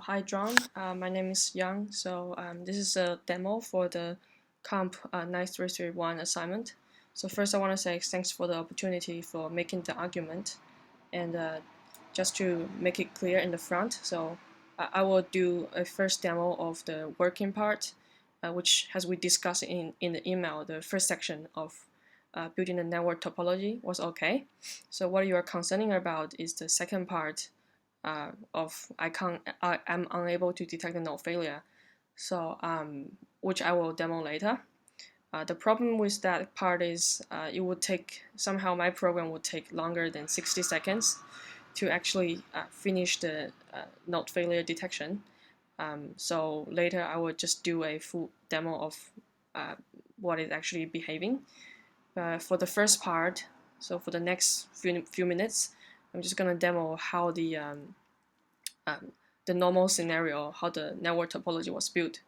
Hi John, my name is Yang. This is a demo for the COMP9331 assignment. So first I want to say thanks for the opportunity for making the argument. And just to make it clear in the front, so I will do a first demo of the working part, which as we discussed in the email, the first section of building the network topology was okay. So what you are concerning about is the second part of I'm unable to detect the node failure, so which I will demo later. The problem with that part is it would take, somehow my program would take longer than 60 seconds to actually finish the node failure detection. So later I will just do a full demo of what is actually behaving. For the first part, so for the next few minutes, I'm just going to demo how the normal scenario, how the network topology was built.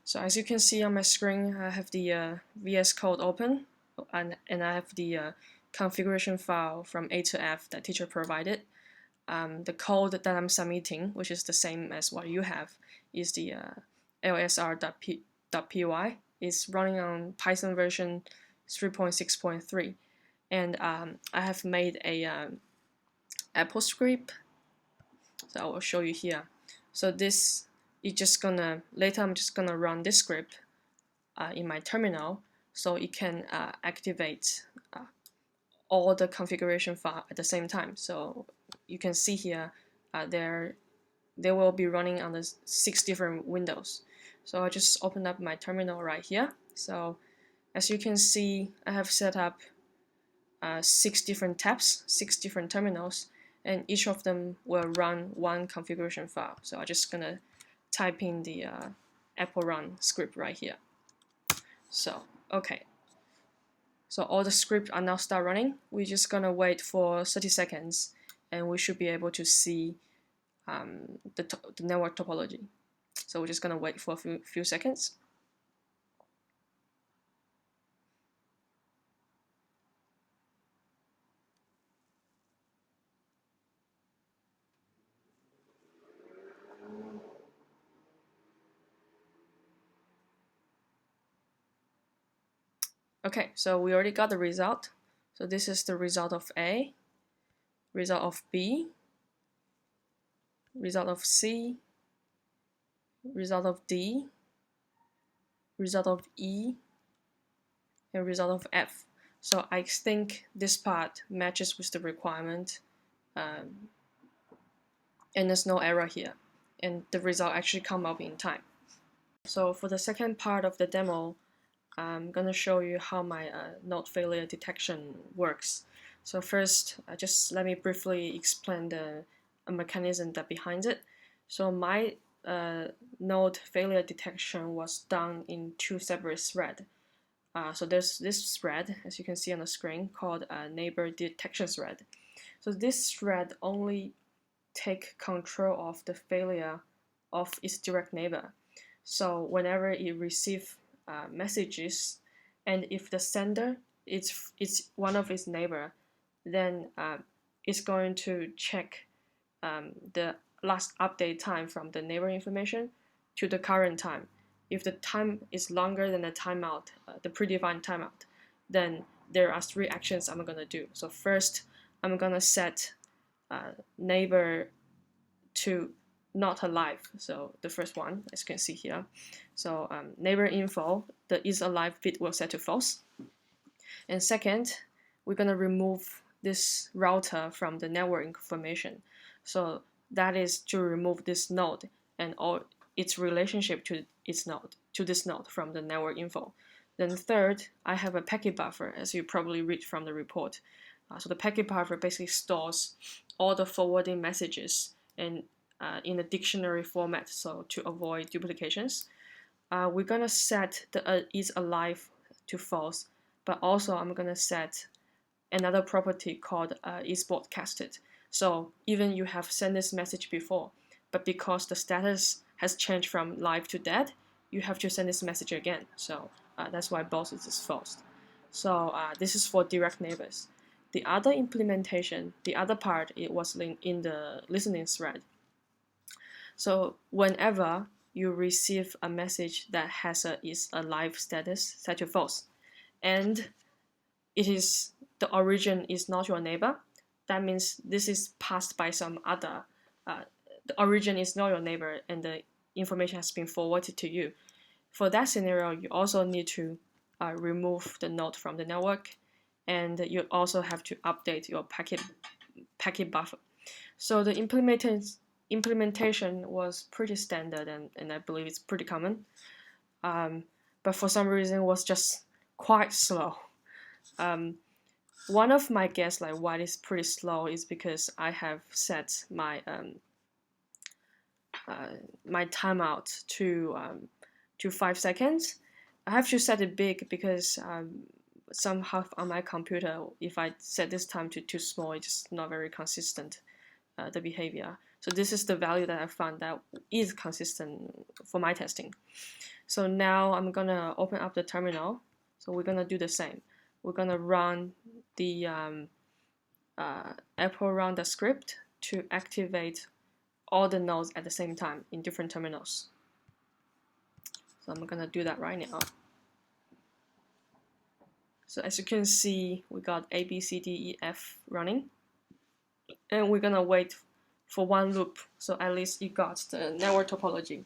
So as you can see on my screen, I have the VS Code open, and I have the configuration file from A to F that teacher provided. The code that I'm submitting, which is the same as what you have, is the LSR.py. It's running on Python version 3.6.3, and I have made a Apple script. So I will show you here. So this is just gonna, later I'm just gonna run this script in my terminal, so it can activate all the configuration file at the same time. So you can see here they will be running on the 6 different windows. So I just open up my terminal right here. So as you can see, I have set up 6 different tabs, 6 different terminals, and each of them will run one configuration file. So I'm just gonna type in the Apple run script right here. So okay, so all the scripts are now start running. We're just gonna wait for 30 seconds, and we should be able to see the network topology. So we're just gonna wait for a few seconds. Okay, so we already got the result. So this is the result of A, result of B, result of C, result of D, result of E, and result of F. So I think this part matches with the requirement, and there's no error here. And the result actually come up in time. So for the second part of the demo, I'm going to show you how my node failure detection works. So first, just let me briefly explain the mechanism that behind it. So my node failure detection was done in 2 separate threads. So there's this thread, as you can see on the screen, called neighbor detection thread. So this thread only take control of the failure of its direct neighbor. So whenever it receives messages, and if the sender it's one of its neighbor, then it's going to check the last update time from the neighbor information to the current time. If the time is longer than the timeout, the predefined timeout, then there are 3 actions I'm going to do. So first, I'm going to set neighbor to not alive. So the first one, as you can see here. So neighbor info, the is alive bit will set to false. And second, we're going to remove this router from the network information. So that is to remove this node and all its relationship to its node, to this node from the network info. Then third, I have a packet buffer, as you probably read from the report. So the packet buffer basically stores all the forwarding messages and in a dictionary format, so to avoid duplications. We're gonna set the is alive to false, but also I'm gonna set another property called is broadcasted. So even you have sent this message before, but because the status has changed from live to dead, you have to send this message again. So that's why both is false. So this is for direct neighbors. The other implementation, the other part, it was in the listening thread. So whenever you receive a message that has is a live status set to false, and the origin is not your neighbor, that means this is passed by some other. The origin is not your neighbor, and the information has been forwarded to you. For that scenario, you also need to remove the node from the network, and you also have to update your packet buffer. So the implementation was pretty standard, and I believe it's pretty common. But for some reason, it was just quite slow. One of my guess like why it's pretty slow is because I have set my my timeout to 5 seconds. I have to set it big because somehow on my computer, if I set this time to too small, it's just not very consistent, the behavior. So this is the value that I found that is consistent for my testing. So now I'm gonna open up the terminal. So we're gonna do the same. We're gonna run the Apple run the script to activate all the nodes at the same time in different terminals. So I'm gonna do that right now. So as you can see, we got A, B, C, D, E, F running. And we're gonna wait for one loop, so at least you got the network topology.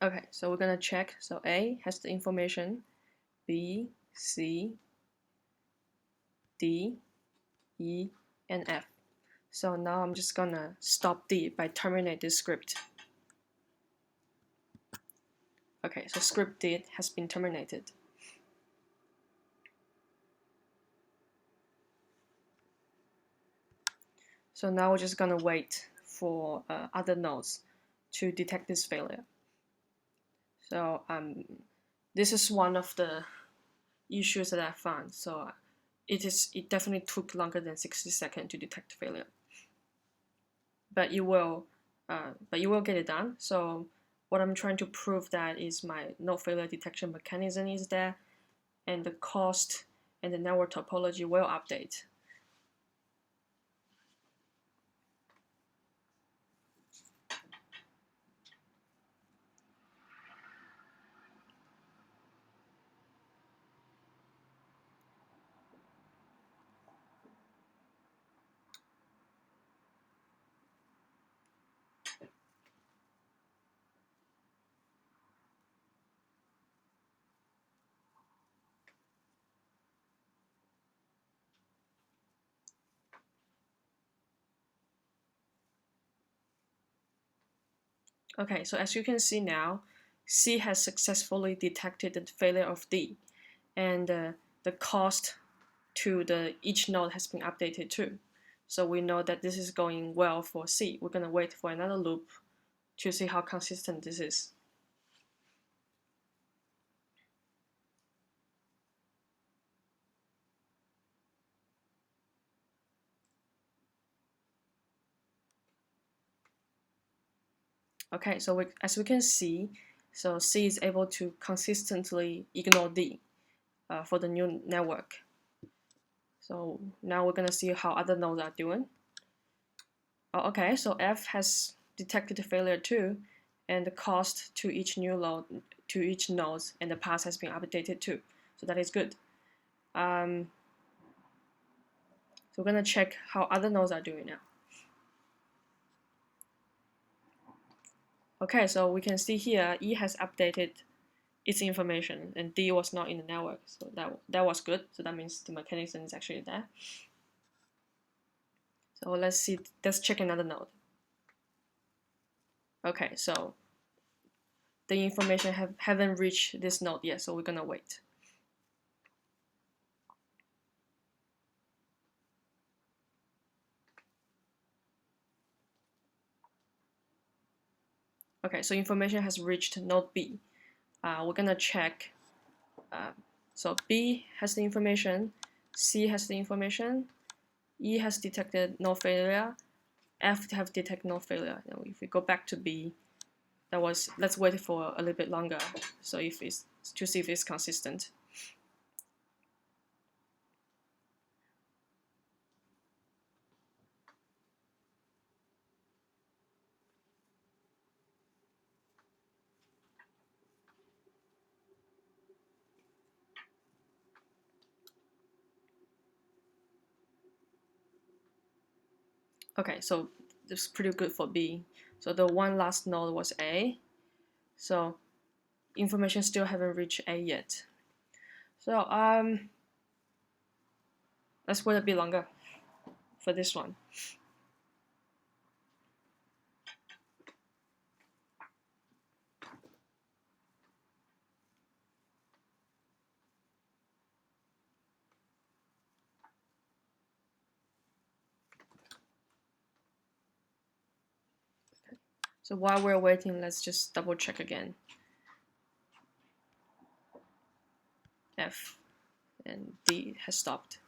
Okay, so we're gonna check. So A has the information, B, C, D, E, and F. So now I'm just gonna stop D by terminate this script. Okay, so script D has been terminated. So now we're just gonna wait for other nodes to detect this failure. So this is one of the issues that I found. So it definitely took longer than 60 seconds to detect failure. But you will get it done. So what I'm trying to prove that is my node failure detection mechanism is there, and the cost and the network topology will update. Okay, so as you can see now, C has successfully detected the failure of D, and the cost to each node has been updated too. So we know that this is going well for C. We're gonna wait for another loop to see how consistent this is. Okay, so as we can see, so C is able to consistently ignore D for the new network. So now we're gonna see how other nodes are doing. Oh, okay, so F has detected the failure too, and the cost to each node and the path has been updated too. So that is good. So we're gonna check how other nodes are doing now. Okay, so we can see here E has updated its information and D was not in the network, so that was good. So that means the mechanism is actually there. So let's check another node. Okay, so the information haven't reached this node yet, so we're gonna wait. Okay, so information has reached node B. We're gonna check. So B has the information, C has the information, E has detected no failure, F have detected no failure. Now, if we go back to B, that was, let's wait for a little bit longer. So if it's to see if it's consistent. Okay, so it's pretty good for B. So the one last node was A. So information still haven't reached A yet. So let's wait a bit longer for this one. So while we're waiting, let's just double check again. F and D has stopped.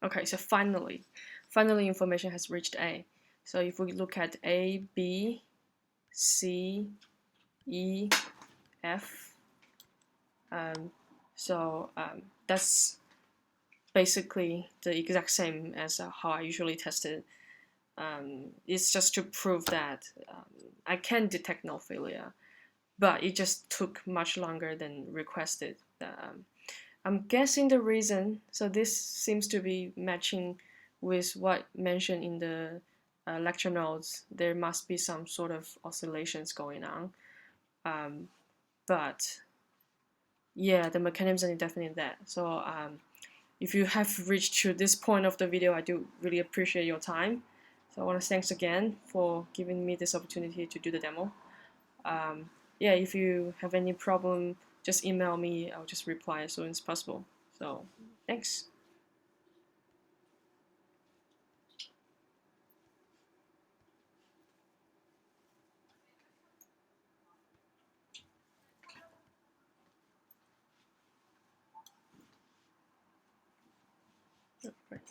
Okay, so finally information has reached A. So if we look at A, B, C, E, F, that's basically the exact same as how I usually test it. It's just to prove that I can detect no failure, but it just took much longer than requested. I'm guessing the reason, so this seems to be matching with what mentioned in the lecture notes. There must be some sort of oscillations going on. But yeah, the mechanism is definitely that. So if you have reached to this point of the video, I do really appreciate your time. So I want to thanks again for giving me this opportunity to do the demo. Yeah, if you have any problem, just email me. I'll just reply as soon as possible. So thanks. Right.